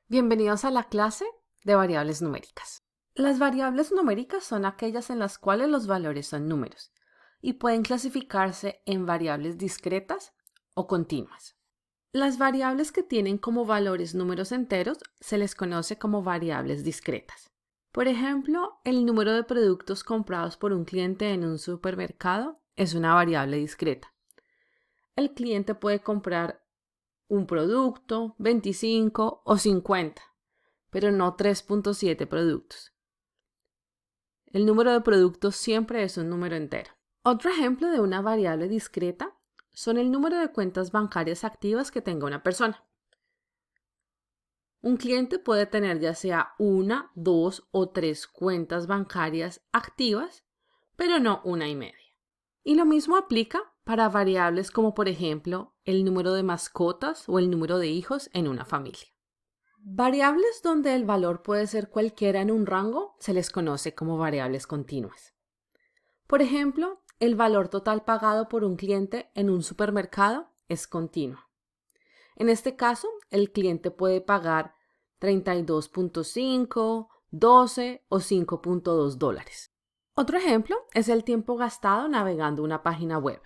Bienvenidos a la clase de variables numéricas. Las variables numéricas son aquellas en las cuales los valores son números y pueden clasificarse en variables discretas o continuas. Las variables que tienen como valores números enteros se les conoce como variables discretas. Por ejemplo, el número de productos comprados por un cliente en un supermercado es una variable discreta. El cliente puede comprar un producto, 25 o 50, pero no 3.7 productos. El número de productos siempre es un número entero. Otro ejemplo de una variable discreta son el número de cuentas bancarias activas que tenga una persona. Un cliente puede tener ya sea una, dos o tres cuentas bancarias activas, pero no una y media. Y lo mismo aplica para variables como por ejemplo el número de mascotas o el número de hijos en una familia. Variables donde el valor puede ser cualquiera en un rango se les conoce como variables continuas. Por ejemplo, el valor total pagado por un cliente en un supermercado es continuo. En este caso, el cliente puede pagar 32.5, 12 o 5.2 dólares. Otro ejemplo es el tiempo gastado navegando una página web.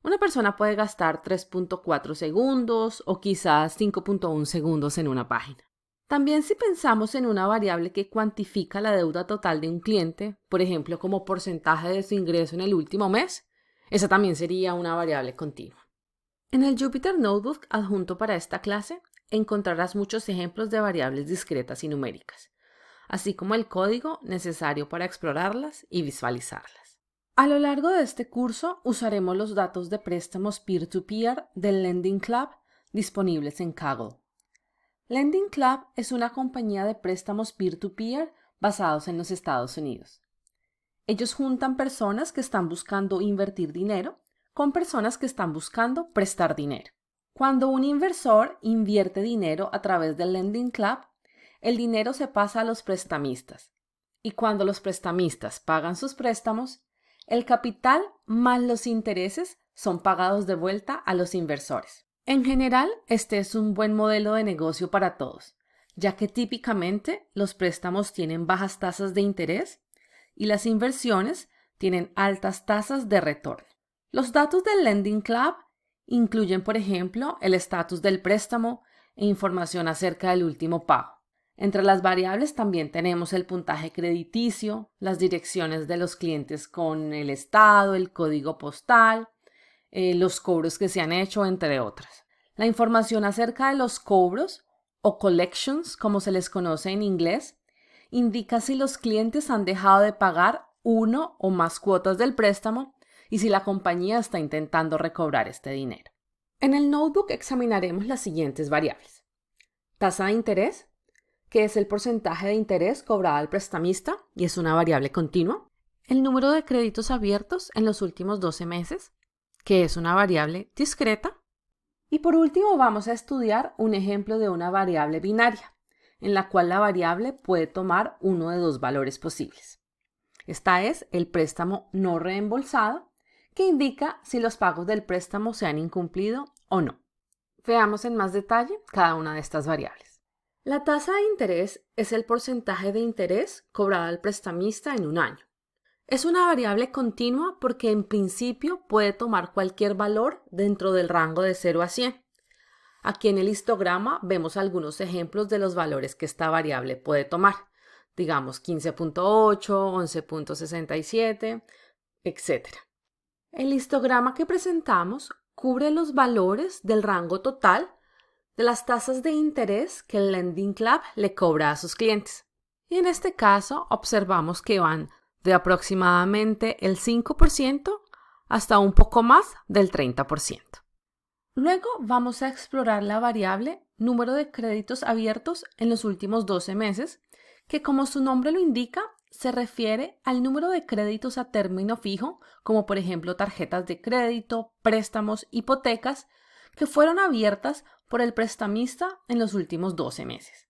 Una persona puede gastar 3.4 segundos o quizás 5.1 segundos en una página. También si pensamos en una variable que cuantifica la deuda total de un cliente, por ejemplo como porcentaje de su ingreso en el último mes, esa también sería una variable continua. En el Jupyter Notebook adjunto para esta clase encontrarás muchos ejemplos de variables discretas y numéricas, así como el código necesario para explorarlas y visualizarlas. A lo largo de este curso usaremos los datos de préstamos peer-to-peer del Lending Club disponibles en Kaggle. Lending Club es una compañía de préstamos peer-to-peer basados en los Estados Unidos. Ellos juntan personas que están buscando invertir dinero con personas que están buscando prestar dinero. Cuando un inversor invierte dinero a través del Lending Club, el dinero se pasa a los prestamistas. Y cuando los prestamistas pagan sus préstamos, el capital más los intereses son pagados de vuelta a los inversores. En general, este es un buen modelo de negocio para todos, ya que típicamente los préstamos tienen bajas tasas de interés y las inversiones tienen altas tasas de retorno. Los datos del Lending Club incluyen, por ejemplo, el estatus del préstamo e información acerca del último pago. Entre las variables también tenemos el puntaje crediticio, las direcciones de los clientes con el estado, el código postal, los cobros que se han hecho, entre otras. La información acerca de los cobros o collections, como se les conoce en inglés, indica si los clientes han dejado de pagar uno o más cuotas del préstamo y si la compañía está intentando recobrar este dinero. En el notebook examinaremos las siguientes variables. Tasa de interés, que es el porcentaje de interés cobrado al prestamista y es una variable continua. El número de créditos abiertos en los últimos 12 meses, que es una variable discreta. Y por último vamos a estudiar un ejemplo de una variable binaria, en la cual la variable puede tomar uno de dos valores posibles. Esta es el préstamo no reembolsado, que indica si los pagos del préstamo se han incumplido o no. Veamos en más detalle cada una de estas variables. La tasa de interés es el porcentaje de interés cobrado al prestamista en un año. Es una variable continua porque en principio puede tomar cualquier valor dentro del rango de 0 a 100. Aquí en el histograma vemos algunos ejemplos de los valores que esta variable puede tomar. Digamos 15.8, 11.67, etc. El histograma que presentamos cubre los valores del rango total de las tasas de interés que el Lending Club le cobra a sus clientes. Y en este caso observamos que van de aproximadamente el 5% hasta un poco más del 30%. Luego vamos a explorar la variable número de créditos abiertos en los últimos 12 meses, que como su nombre lo indica, se refiere al número de créditos a término fijo, como por ejemplo tarjetas de crédito, préstamos, hipotecas, que fueron abiertas por el prestamista en los últimos 12 meses.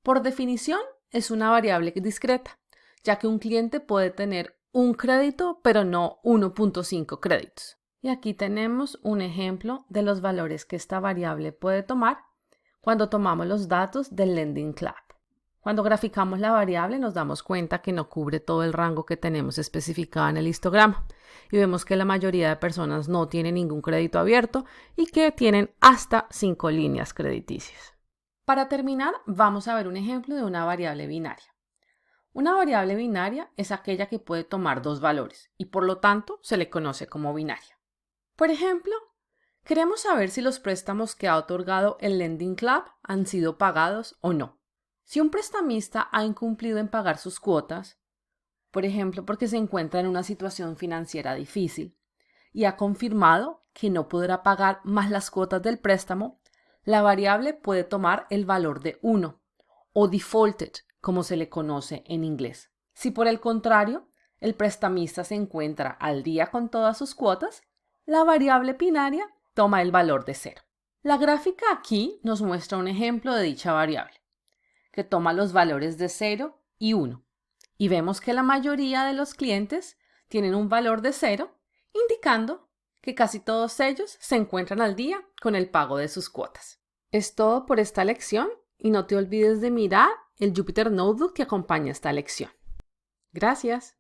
Por definición, es una variable discreta, ya que un cliente puede tener un crédito, pero no 1.5 créditos. Y aquí tenemos un ejemplo de los valores que esta variable puede tomar cuando tomamos los datos del Lending Club. Cuando graficamos la variable nos damos cuenta que no cubre todo el rango que tenemos especificado en el histograma y vemos que la mayoría de personas no tienen ningún crédito abierto y que tienen hasta 5 líneas crediticias. Para terminar, vamos a ver un ejemplo de una variable binaria. Una variable binaria es aquella que puede tomar dos valores y por lo tanto se le conoce como binaria. Por ejemplo, queremos saber si los préstamos que ha otorgado el Lending Club han sido pagados o no. Si un prestamista ha incumplido en pagar sus cuotas, por ejemplo porque se encuentra en una situación financiera difícil y ha confirmado que no podrá pagar más las cuotas del préstamo, la variable puede tomar el valor de 1 o defaulted, como se le conoce en inglés. Si por el contrario, el prestamista se encuentra al día con todas sus cuotas, la variable binaria toma el valor de 0. La gráfica aquí nos muestra un ejemplo de dicha variable, que toma los valores de 0 y 1. Y vemos que la mayoría de los clientes tienen un valor de 0, indicando que casi todos ellos se encuentran al día con el pago de sus cuotas. Es todo por esta lección y no te olvides de mirar el Jupyter Notebook que acompaña esta lección. Gracias.